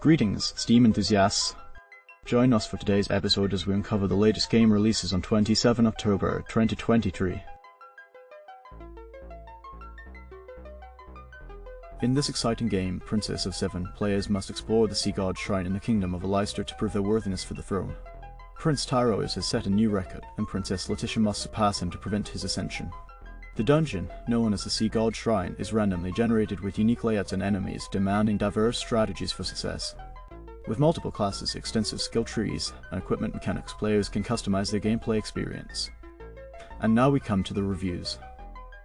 Greetings, Steam enthusiasts! Join us for today's episode as we uncover the latest game releases on 27 October 2023. In this exciting game, Princess of Zeven, players must explore the sea god shrine in the kingdom of Aleister to prove their worthiness for the throne. Prince Tyros has set a new record, and Princess Letitia must surpass him to prevent his ascension. The dungeon, known as the Sea God Shrine, is randomly generated with unique layouts and enemies, demanding diverse strategies for success. With multiple classes, extensive skill trees, and equipment mechanics, players can customize their gameplay experience. And now we come to the reviews.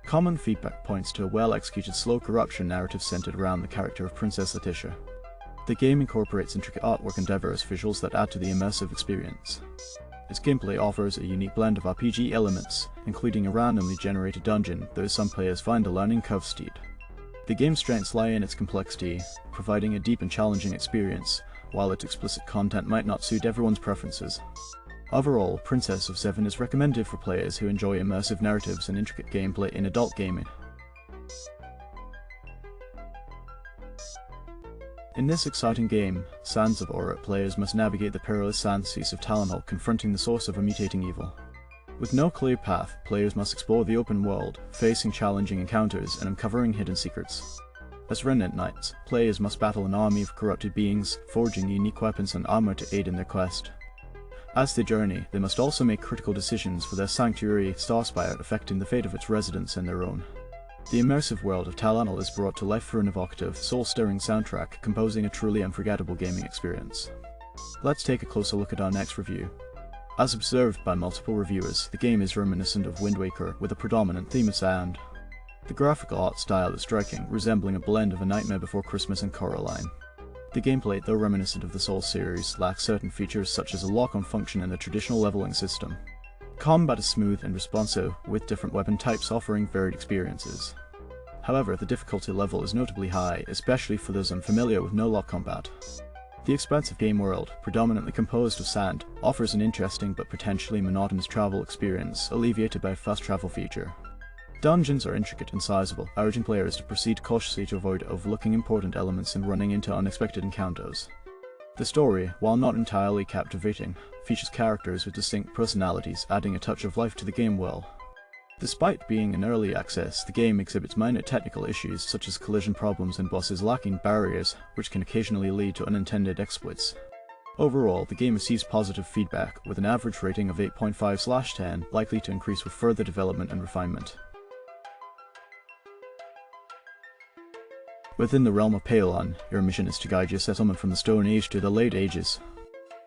Common feedback points to a well-executed slow corruption narrative centered around the character of Princess Letitia. The game incorporates intricate artwork and diverse visuals that add to the immersive experience. Its gameplay offers a unique blend of RPG elements, including a randomly generated dungeon, though some players find the learning curve steep. The game's strengths lie in its complexity, providing a deep and challenging experience, while its explicit content might not suit everyone's preferences. Overall, Princess of Zeven is recommended for players who enjoy immersive narratives and intricate gameplay in adult gaming. In this exciting game, Sands of Aura, players must navigate the perilous sand seas of Talonhall, confronting the source of a mutating evil. With no clear path, players must explore the open world, facing challenging encounters and uncovering hidden secrets. As Remnant Knights, players must battle an army of corrupted beings, forging unique weapons and armor to aid in their quest. As they journey, they must also make critical decisions for their sanctuary, Starspire, affecting the fate of its residents and their own. The immersive world of Talonhall is brought to life through an evocative, soul-stirring soundtrack, composing a truly unforgettable gaming experience. Let's take a closer look at our next review. As observed by multiple reviewers, the game is reminiscent of Wind Waker, with a predominant theme of sand. The graphical art style is striking, resembling a blend of A Nightmare Before Christmas and Coraline. The gameplay, though reminiscent of the Souls series, lacks certain features such as a lock-on function and a traditional leveling system. Combat is smooth and responsive, with different weapon types offering varied experiences. However, the difficulty level is notably high, especially for those unfamiliar with no-lock combat. The expansive game world, predominantly composed of sand, offers an interesting but potentially monotonous travel experience, alleviated by a fast travel feature. Dungeons are intricate and sizable, urging players to proceed cautiously to avoid overlooking important elements and running into unexpected encounters. The story, while not entirely captivating, features characters with distinct personalities, adding a touch of life to the game well. Despite being in early access, the game exhibits minor technical issues such as collision problems and bosses lacking barriers, which can occasionally lead to unintended exploits. Overall, the game receives positive feedback, with an average rating of 8.5/10, likely to increase with further development and refinement. Within the realm of Paleon, your mission is to guide your settlement from the Stone Age to the Late Ages.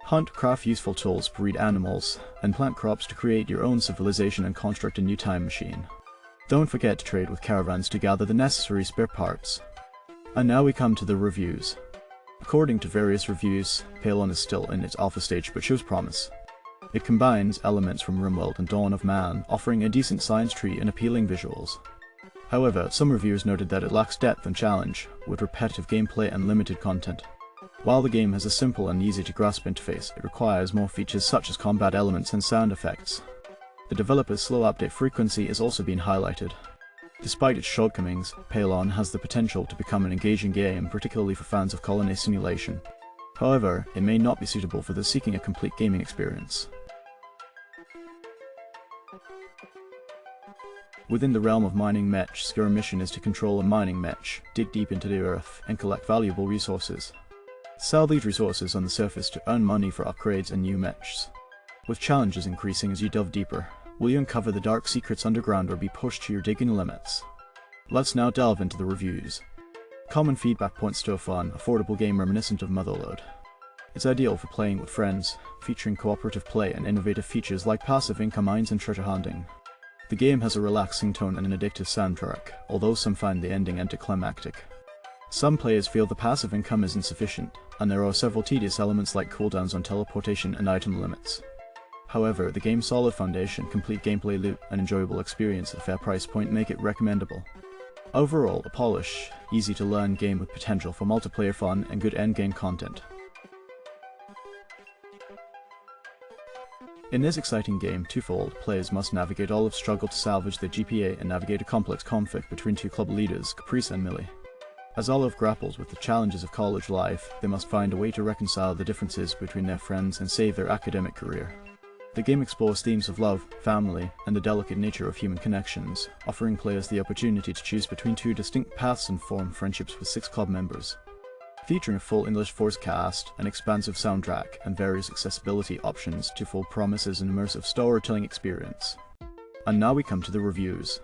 Hunt, craft useful tools, breed animals, and plant crops to create your own civilization and construct a new time machine. Don't forget to trade with caravans to gather the necessary spare parts. And now we come to the reviews. According to various reviews, Paleon is still in its alpha stage but shows promise. It combines elements from RimWorld and Dawn of Man, offering a decent science tree and appealing visuals. However, some reviewers noted that it lacks depth and challenge, with repetitive gameplay and limited content. While the game has a simple and easy-to-grasp interface, it requires more features such as combat elements and sound effects. The developer's slow update frequency is also being highlighted. Despite its shortcomings, Paleon has the potential to become an engaging game, particularly for fans of colony simulation. However, it may not be suitable for those seeking a complete gaming experience. Within the realm of mining Mechs, your mission is to control a mining Mech, dig deep into the earth, and collect valuable resources. Sell these resources on the surface to earn money for upgrades and new Mechs. With challenges increasing as you delve deeper, will you uncover the dark secrets underground or be pushed to your digging limits? Let's now delve into the reviews. Common feedback points to a fun, affordable game reminiscent of Motherlode. It's ideal for playing with friends, featuring cooperative play and innovative features like passive income mines and treasure hunting. The game has a relaxing tone and an addictive soundtrack, although some find the ending anticlimactic. Some players feel the passive income is insufficient, and there are several tedious elements like cooldowns on teleportation and item limits. However, the game's solid foundation, complete gameplay loop, and enjoyable experience at a fair price point make it recommendable. Overall, a polished, easy-to-learn game with potential for multiplayer fun and good endgame content. In this exciting game, Twofold, players must navigate Olive's struggle to salvage their GPA and navigate a complex conflict between two club leaders, Caprice and Millie. As Olive grapples with the challenges of college life, they must find a way to reconcile the differences between their friends and save their academic career. The game explores themes of love, family, and the delicate nature of human connections, offering players the opportunity to choose between two distinct paths and form friendships with 6 club members. Featuring a full English voice cast, an expansive soundtrack, and various accessibility options, Twofold promises an immersive storytelling experience. And now we come to the reviews.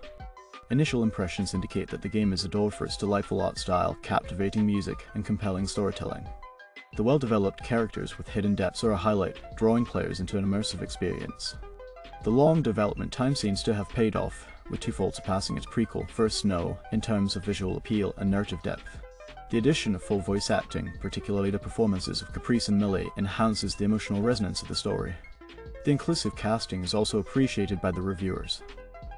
Initial impressions indicate that the game is adored for its delightful art style, captivating music, and compelling storytelling. The well-developed characters with hidden depths are a highlight, drawing players into an immersive experience. The long development time seems to have paid off, with Twofold surpassing its prequel, First Snow, in terms of visual appeal and narrative depth. The addition of full voice acting, particularly the performances of Caprice and Millie, enhances the emotional resonance of the story. The inclusive casting is also appreciated by the reviewers.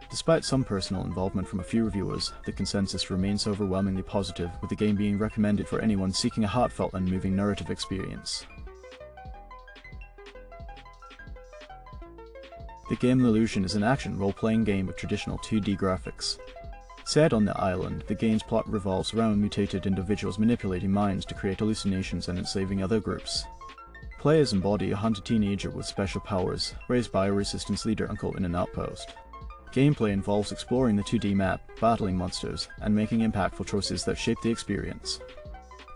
Despite some personal involvement from a few reviewers, the consensus remains overwhelmingly positive, with the game being recommended for anyone seeking a heartfelt and moving narrative experience. The game Lillusion is an action role-playing game with traditional 2D graphics. Set on the island, the game's plot revolves around mutated individuals manipulating minds to create hallucinations and enslaving other groups. Players embody a hunted teenager with special powers, raised by a resistance leader uncle in an outpost. Gameplay involves exploring the 2D map, battling monsters, and making impactful choices that shape the experience.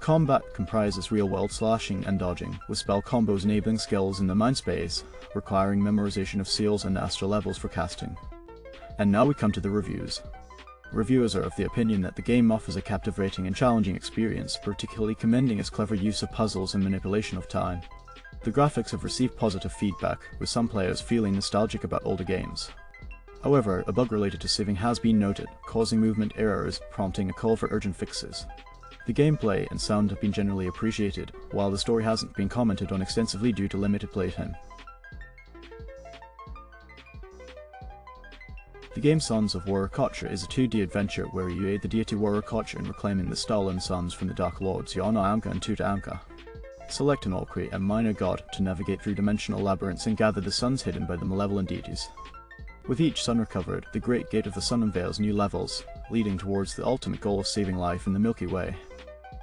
Combat comprises real-world slashing and dodging, with spell combos enabling skills in the mind space, requiring memorization of seals and astral levels for casting. And now we come to the reviews. Reviewers are of the opinion that the game offers a captivating and challenging experience, particularly commending its clever use of puzzles and manipulation of time. The graphics have received positive feedback, with some players feeling nostalgic about older games. However, a bug related to saving has been noted, causing movement errors, prompting a call for urgent fixes. The gameplay and sound have been generally appreciated, while the story hasn't been commented on extensively due to limited playtime. The game Sons of Wiraqocha is a 2D adventure where you aid the deity Wiraqocha in reclaiming the stolen sons from the Dark Lords Wiraqocha and Twofold. Select an orc, create a minor god to navigate through dimensional labyrinths and gather the suns hidden by the malevolent deities. With each sun recovered, the Great Gate of the Sun unveils new levels, leading towards the ultimate goal of saving life in the Milky Way.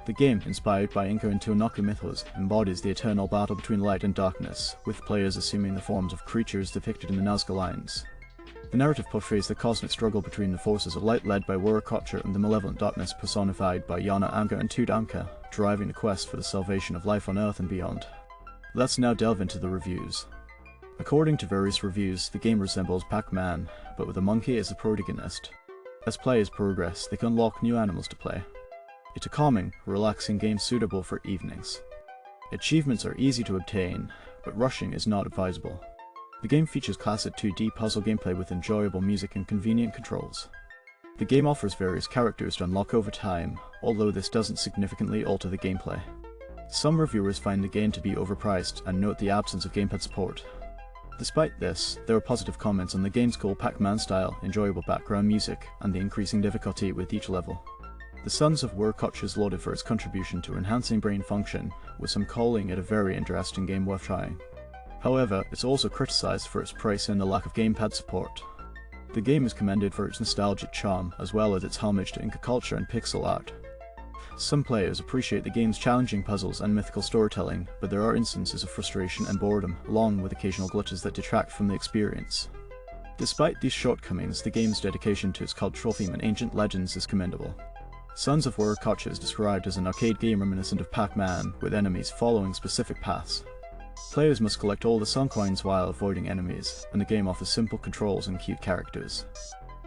The game, inspired by Inca and Tiwanaku mythos, embodies the eternal battle between light and darkness, with players assuming the forms of creatures depicted in the Nazca lines. The narrative portrays the cosmic struggle between the forces of light led by Wiraqocha and the malevolent darkness personified by Wiraqocha and Twofold, driving the quest for the salvation of life on Earth and beyond. Let's now delve into the reviews. According to various reviews, the game resembles Pac-Man, but with a monkey as the protagonist. As players progress, they can unlock new animals to play. It's a calming, relaxing game suitable for evenings. Achievements are easy to obtain, but rushing is not advisable. The game features classic 2D puzzle gameplay with enjoyable music and convenient controls. The game offers various characters to unlock over time, although this doesn't significantly alter the gameplay. Some reviewers find the game to be overpriced and note the absence of gamepad support. Despite this, there are positive comments on the game's cool Pac-Man style, enjoyable background music, and the increasing difficulty with each level. The Sons of Wiraqocha is lauded for its contribution to enhancing brain function, with some calling it a very interesting game worth trying. However, it's also criticized for its price and the lack of gamepad support. The game is commended for its nostalgic charm, as well as its homage to Inca culture and pixel art. Some players appreciate the game's challenging puzzles and mythical storytelling, but there are instances of frustration and boredom, along with occasional glitches that detract from the experience. Despite these shortcomings, the game's dedication to its cultural theme and ancient legends is commendable. Sons of Wiraqocha is described as an arcade game reminiscent of Pac-Man, with enemies following specific paths. Players must collect all the sun coins while avoiding enemies, and the game offers simple controls and cute characters.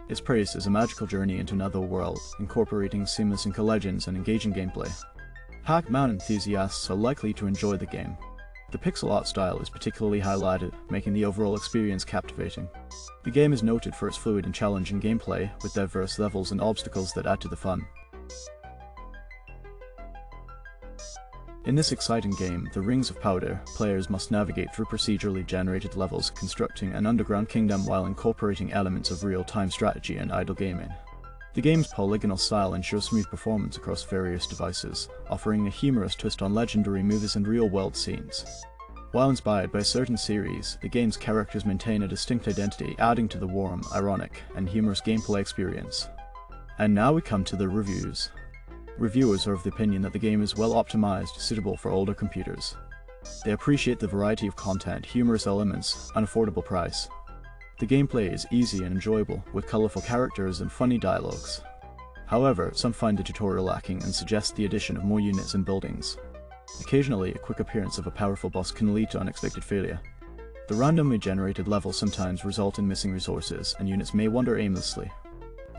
It's praised as a magical journey into another world, incorporating seamless Inca legends and engaging gameplay. Pac-Man enthusiasts are likely to enjoy the game. The pixel art style is particularly highlighted, making the overall experience captivating. The game is noted for its fluid and challenging gameplay, with diverse levels and obstacles that add to the fun. In this exciting game, The Rings of Powder, players must navigate through procedurally generated levels, constructing an underground kingdom while incorporating elements of real-time strategy and idle gaming. The game's polygonal style ensures smooth performance across various devices, offering a humorous twist on legendary movies and real-world scenes. While inspired by a certain series, the game's characters maintain a distinct identity, adding to the warm, ironic, and humorous gameplay experience. And now we come to the reviews. Reviewers are of the opinion that the game is well optimized, suitable for older computers. They appreciate the variety of content, humorous elements, and affordable price. The gameplay is easy and enjoyable, with colorful characters and funny dialogues. However, some find the tutorial lacking and suggest the addition of more units and buildings. Occasionally, a quick appearance of a powerful boss can lead to unexpected failure. The randomly generated levels sometimes result in missing resources, and units may wander aimlessly.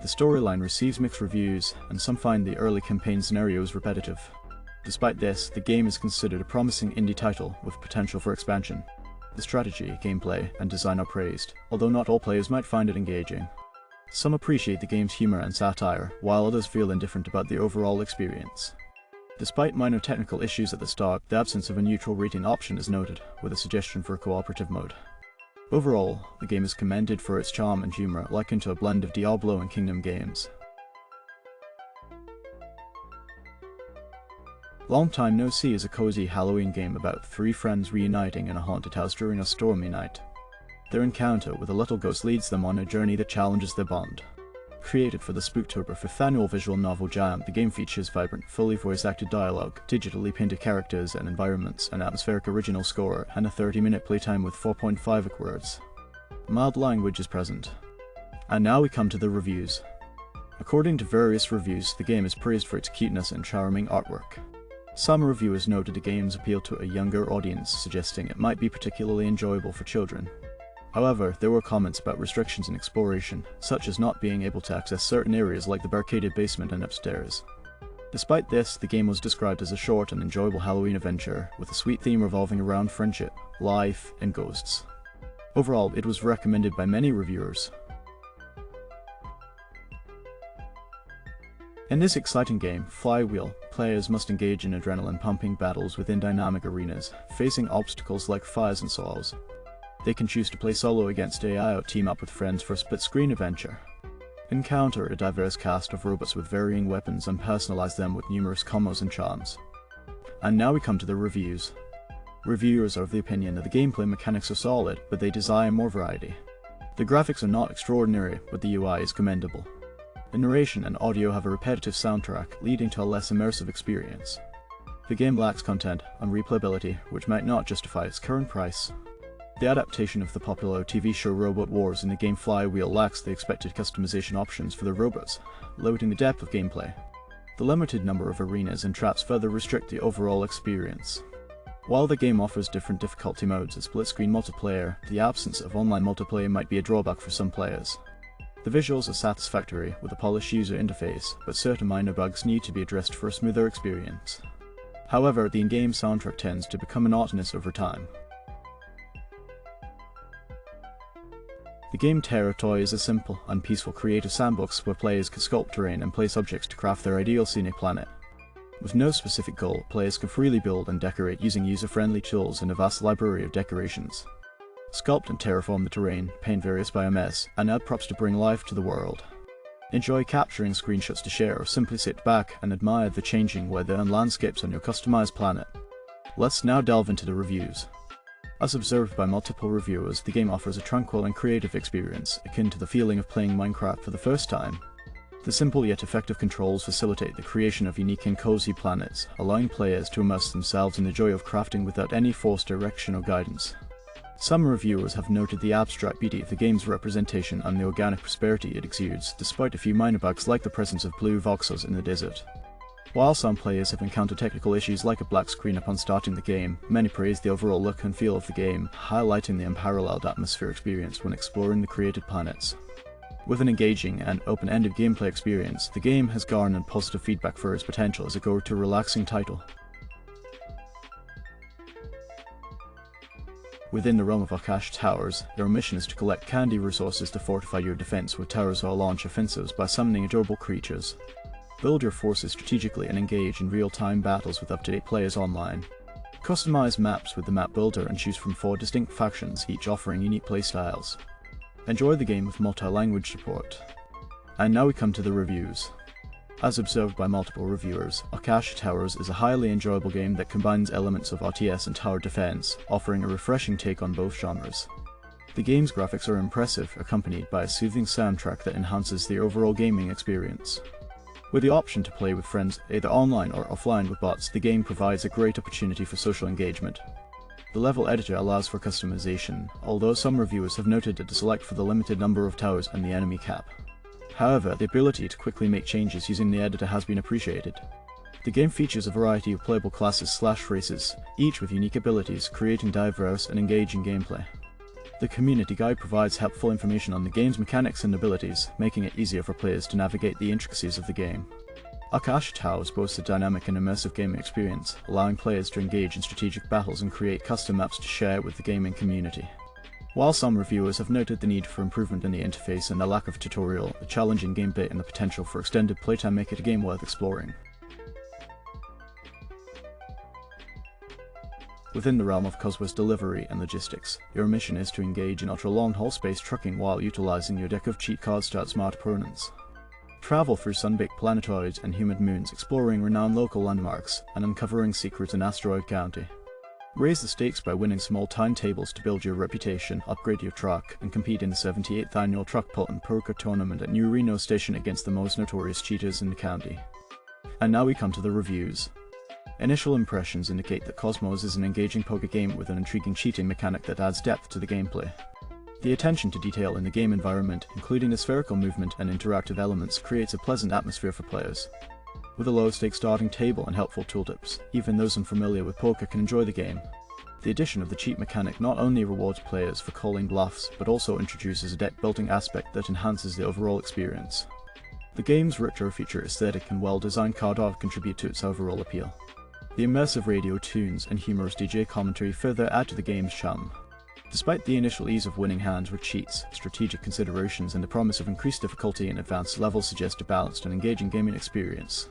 The storyline receives mixed reviews, and some find the early campaign scenarios repetitive. Despite this, the game is considered a promising indie title with potential for expansion. The strategy, gameplay, and design are praised, although not all players might find it engaging. Some appreciate the game's humor and satire, while others feel indifferent about the overall experience. Despite minor technical issues at the start, the absence of a neutral rating option is noted, with a suggestion for a cooperative mode. Overall, the game is commended for its charm and humor, likened to a blend of Diablo and Kingdom games. Long Time No See is a cozy Halloween game about three friends reuniting in a haunted house during a stormy night. Their encounter with a little ghost leads them on a journey that challenges their bond. Created for the Spooktober 5th annual visual novel Jam, the game features vibrant, fully voice-acted dialogue, digitally painted characters and environments, an atmospheric original score, and a 30-minute playtime with 4.5 words. Mild language is present. And now we come to the reviews. According to various reviews, the game is praised for its cuteness and charming artwork. Some reviewers noted the game's appeal to a younger audience, suggesting it might be particularly enjoyable for children. However, there were comments about restrictions in exploration, such as not being able to access certain areas like the barricaded basement and upstairs. Despite this, the game was described as a short and enjoyable Halloween adventure, with a sweet theme revolving around friendship, life, and ghosts. Overall, it was recommended by many reviewers. In this exciting game, Flywheel, players must engage in adrenaline-pumping battles within dynamic arenas, facing obstacles like fires and saws. They can choose to play solo against AI or team up with friends for a split-screen adventure. Encounter a diverse cast of robots with varying weapons and personalize them with numerous combos and charms. And now we come to the reviews. Reviewers are of the opinion that the gameplay mechanics are solid, but they desire more variety. The graphics are not extraordinary, but the UI is commendable. The narration and audio have a repetitive soundtrack, leading to a less immersive experience. The game lacks content and replayability, which might not justify its current price. The adaptation of the popular TV show Robot Wars in the game Flywheel lacks the expected customization options for the robots, limiting the depth of gameplay. The limited number of arenas and traps further restrict the overall experience. While the game offers different difficulty modes and split-screen multiplayer, the absence of online multiplayer might be a drawback for some players. The visuals are satisfactory with a polished user interface, but certain minor bugs need to be addressed for a smoother experience. However, the in-game soundtrack tends to become monotonous over time. The game Terra Toy is a simple and peaceful creative sandbox where players can sculpt terrain and place objects to craft their ideal scenic planet. With no specific goal, players can freely build and decorate using user-friendly tools and a vast library of decorations. Sculpt and terraform the terrain, paint various biomes, and add props to bring life to the world. Enjoy capturing screenshots to share, or simply sit back and admire the changing weather and landscapes on your customized planet. Let's now delve into the reviews. As observed by multiple reviewers, the game offers a tranquil and creative experience, akin to the feeling of playing Minecraft for the first time. The simple yet effective controls facilitate the creation of unique and cozy planets, allowing players to immerse themselves in the joy of crafting without any forced direction or guidance. Some reviewers have noted the abstract beauty of the game's representation and the organic prosperity it exudes, despite a few minor bugs like the presence of blue voxels in the desert. While some players have encountered technical issues like a black screen upon starting the game, many praise the overall look and feel of the game, highlighting the unparalleled atmosphere experience when exploring the created planets. With an engaging and open-ended gameplay experience, the game has garnered positive feedback for its potential as a go-to relaxing title. Within the realm of Okashi Towers, your mission is to collect candy resources to fortify your defense with towers or launch offensives by summoning adorable creatures. Build your forces strategically and engage in real-time battles with up-to-date players online. Customize maps with the map builder and choose from 4 distinct factions, each offering unique playstyles. Enjoy the game with multi-language support. And now we come to the reviews. As observed by multiple reviewers, Okashi Towers is a highly enjoyable game that combines elements of RTS and tower defense, offering a refreshing take on both genres. The game's graphics are impressive, accompanied by a soothing soundtrack that enhances the overall gaming experience. With the option to play with friends either online or offline with bots, the game provides a great opportunity for social engagement. The level editor allows for customization, although some reviewers have noted a dislike for the limited number of towers and the enemy cap. However, the ability to quickly make changes using the editor has been appreciated. The game features a variety of playable classes/races, each with unique abilities, creating diverse and engaging gameplay. The community guide provides helpful information on the game's mechanics and abilities, making it easier for players to navigate the intricacies of the game. Okashi Towers boasts a dynamic and immersive gaming experience, allowing players to engage in strategic battles and create custom maps to share with the gaming community. While some reviewers have noted the need for improvement in the interface and the lack of a tutorial, the challenging gameplay and the potential for extended playtime make it a game worth exploring. Within the realm of Cosmo's delivery and logistics, your mission is to engage in ultra-long-haul space trucking while utilizing your deck of cheat cards to outsmart opponents. Travel through sun-baked planetoids and humid moons, exploring renowned local landmarks, and uncovering secrets in Asteroid County. Raise the stakes by winning small timetables to build your reputation, upgrade your truck, and compete in the 78th annual Truck Pull and Poker Tournament at New Reno Station against the most notorious cheaters in the county. And now we come to the reviews. Initial impressions indicate that Cosmos is an engaging poker game with an intriguing cheating mechanic that adds depth to the gameplay. The attention to detail in the game environment, including the spherical movement and interactive elements, creates a pleasant atmosphere for players. With a low-stakes starting table and helpful tooltips, even those unfamiliar with poker can enjoy the game. The addition of the cheat mechanic not only rewards players for calling bluffs, but also introduces a deck-building aspect that enhances the overall experience. The game's retro feature aesthetic and well-designed card art contribute to its overall appeal. The immersive radio tunes and humorous DJ commentary further add to the game's charm. Despite the initial ease of winning hands with cheats, strategic considerations and the promise of increased difficulty in advanced levels suggest a balanced and engaging gaming experience.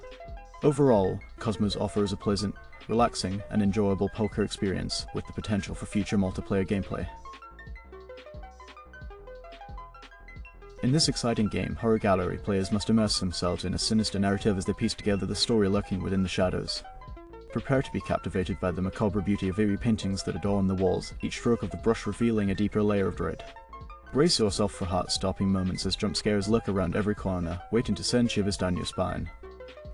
Overall, Cosmos offers a pleasant, relaxing, and enjoyable poker experience with the potential for future multiplayer gameplay. In this exciting game, Horror Gallery players must immerse themselves in a sinister narrative as they piece together the story lurking within the shadows. Prepare to be captivated by the macabre beauty of eerie paintings that adorn the walls, each stroke of the brush revealing a deeper layer of dread. Brace yourself for heart-stopping moments as jump scares lurk around every corner, waiting to send shivers down your spine.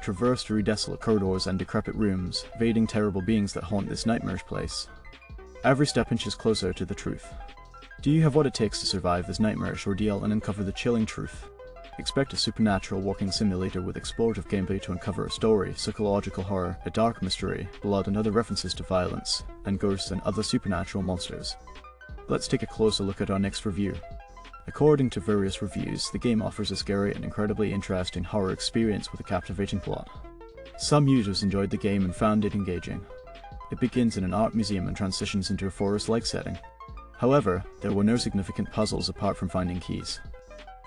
Traverse through desolate corridors and decrepit rooms, evading terrible beings that haunt this nightmarish place. Every step inches closer to the truth. Do you have what it takes to survive this nightmarish ordeal and uncover the chilling truth? Expect a supernatural walking simulator with explorative gameplay to uncover a story, psychological horror, a dark mystery, blood and other references to violence, and ghosts and other supernatural monsters. Let's take a closer look at our next review. According to various reviews, the game offers a scary and incredibly interesting horror experience with a captivating plot. Some users enjoyed the game and found it engaging. It begins in an art museum and transitions into a forest-like setting. However, there were no significant puzzles apart from finding keys.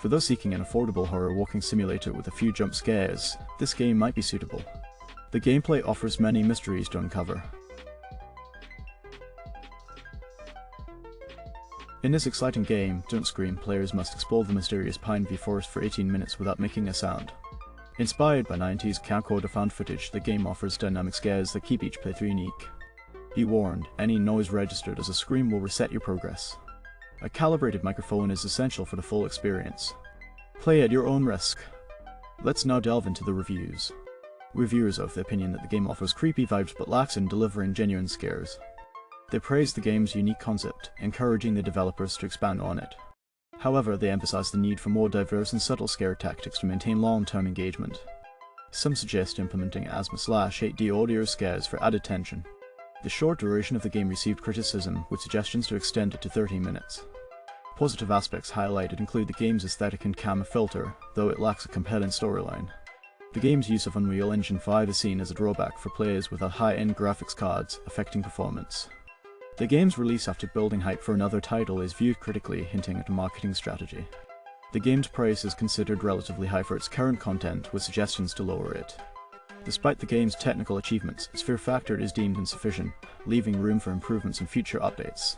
For those seeking an affordable horror walking simulator with a few jump scares, this game might be suitable. The gameplay offers many mysteries to uncover. In this exciting game, Don't Scream, players must explore the mysterious Pine View Forest for 18 minutes without making a sound. Inspired by 90s camcorder found footage, the game offers dynamic scares that keep each playthrough unique. Be warned, any noise registered as a scream will reset your progress. A calibrated microphone is essential for the full experience. Play at your own risk. Let's now delve into the reviews. Reviewers are of the opinion that the game offers creepy vibes but lacks in delivering genuine scares. They praise the game's unique concept, encouraging the developers to expand on it. However, they emphasize the need for more diverse and subtle scare tactics to maintain long-term engagement. Some suggest implementing ASMR/8D audio scares for added tension. The short duration of the game received criticism, with suggestions to extend it to 30 minutes. Positive aspects highlighted include the game's aesthetic and camera filter, though it lacks a compelling storyline. The game's use of Unreal Engine 5 is seen as a drawback for players without high-end graphics cards, affecting performance. The game's release after building hype for another title is viewed critically, hinting at a marketing strategy. The game's price is considered relatively high for its current content, with suggestions to lower it. Despite the game's technical achievements, its fear factor is deemed insufficient, leaving room for improvements in future updates.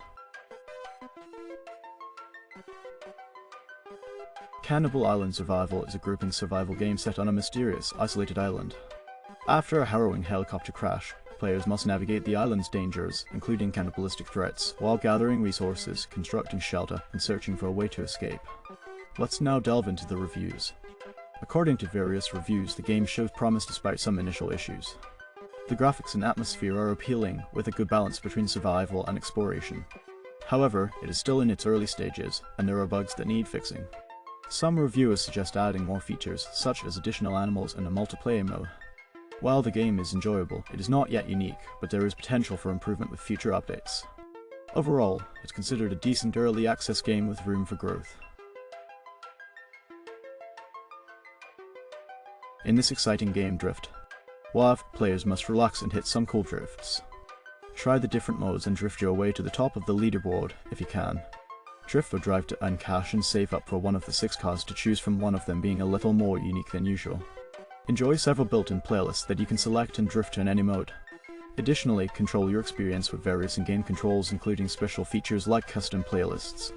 Cannibal Island Survival is a grouping survival game set on a mysterious, isolated island. After a harrowing helicopter crash, players must navigate the island's dangers, including cannibalistic threats, while gathering resources, constructing shelter, and searching for a way to escape. Let's now delve into the reviews. According to various reviews, the game shows promise despite some initial issues. The graphics and atmosphere are appealing, with a good balance between survival and exploration. However, it is still in its early stages, and there are bugs that need fixing. Some reviewers suggest adding more features, such as additional animals and a multiplayer mode. While the game is enjoyable, it is not yet unique, but there is potential for improvement with future updates. Overall, it's considered a decent early access game with room for growth. In this exciting game, Drift.Wav, players must relax and hit some cool drifts. Try the different modes and drift your way to the top of the leaderboard if you can. Drift or drive to earn cash and save up for one of the 6 cars, to choose from one of them being a little more unique than usual. Enjoy several built-in playlists that you can select and drift in any mode. Additionally, control your experience with various in-game controls, including special features like custom playlists.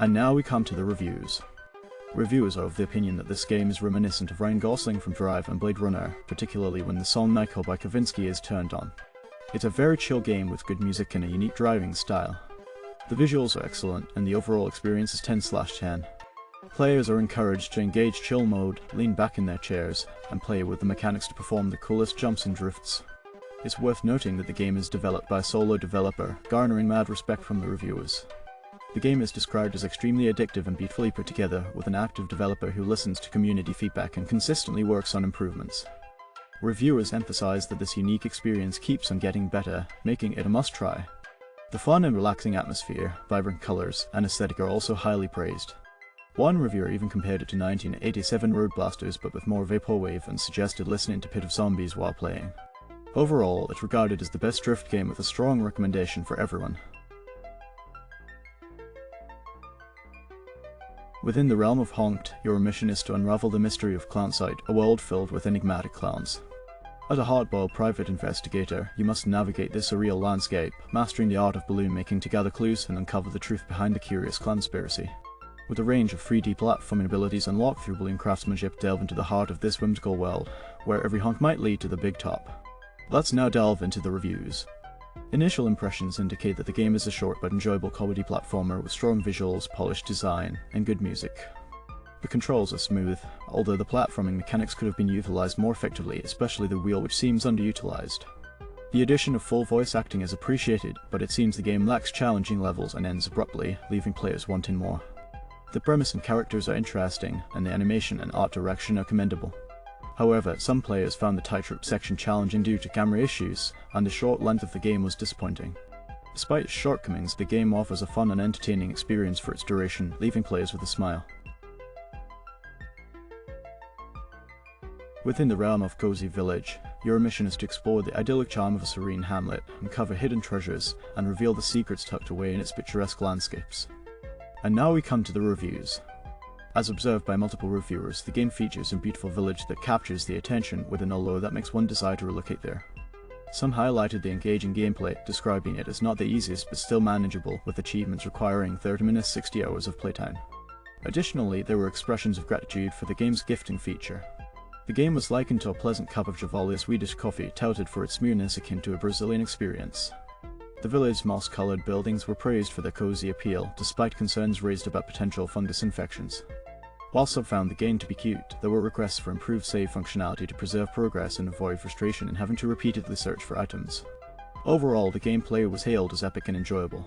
And now we come to the reviews. Reviewers are of the opinion that this game is reminiscent of Ryan Gosling from Drive and Blade Runner, particularly when the song Nico by Kavinsky is turned on. It's a very chill game with good music and a unique driving style. The visuals are excellent, and the overall experience is 10/10. Players are encouraged to engage chill mode, lean back in their chairs, and play with the mechanics to perform the coolest jumps and drifts. It's worth noting that the game is developed by a solo developer, garnering mad respect from the reviewers. The game is described as extremely addictive and beautifully put together, with an active developer who listens to community feedback and consistently works on improvements. Reviewers emphasize that this unique experience keeps on getting better, making it a must-try. The fun and relaxing atmosphere, vibrant colors, and aesthetic are also highly praised. One reviewer even compared it to 1987 Road Blasters, but with more vaporwave, and suggested listening to Pit of Zombies while playing. Overall, it's regarded as the best drift game with a strong recommendation for everyone. Within the realm of Honked, your mission is to unravel the mystery of Clownside, a world filled with enigmatic clowns. As a hardboiled private investigator, you must navigate this surreal landscape, mastering the art of balloon making to gather clues and uncover the truth behind the curious clownspiracy. With a range of 3D platforming abilities unlocked through balloon craftsmanship, delve into the heart of this whimsical world, where every honk might lead to the big top. Let's now delve into the reviews. Initial impressions indicate that the game is a short but enjoyable comedy platformer with strong visuals, polished design, and good music. The controls are smooth, although the platforming mechanics could have been utilized more effectively, especially the wheel, which seems underutilized. The addition of full voice acting is appreciated, but it seems the game lacks challenging levels and ends abruptly, leaving players wanting more. The premise and characters are interesting, and the animation and art direction are commendable. However, some players found the tightrope section challenging due to camera issues, and the short length of the game was disappointing. Despite its shortcomings, the game offers a fun and entertaining experience for its duration, leaving players with a smile. Within the realm of Cozy Village, your mission is to explore the idyllic charm of a serene hamlet, uncover hidden treasures, and reveal the secrets tucked away in its picturesque landscapes. And now we come to the reviews. As observed by multiple reviewers, the game features a beautiful village that captures the attention with an allure that makes one desire to relocate there. Some highlighted the engaging gameplay, describing it as not the easiest but still manageable, with achievements requiring 30 minutes 60 hours of playtime. Additionally, there were expressions of gratitude for the game's gifting feature. The game was likened to a pleasant cup of Gevalia Swedish coffee, touted for its smoothness akin to a Brazilian experience. The village's moss-coloured buildings were praised for their cozy appeal, despite concerns raised about potential fungus infections. While some found the game to be cute, there were requests for improved save functionality to preserve progress and avoid frustration in having to repeatedly search for items. Overall, the gameplay was hailed as epic and enjoyable.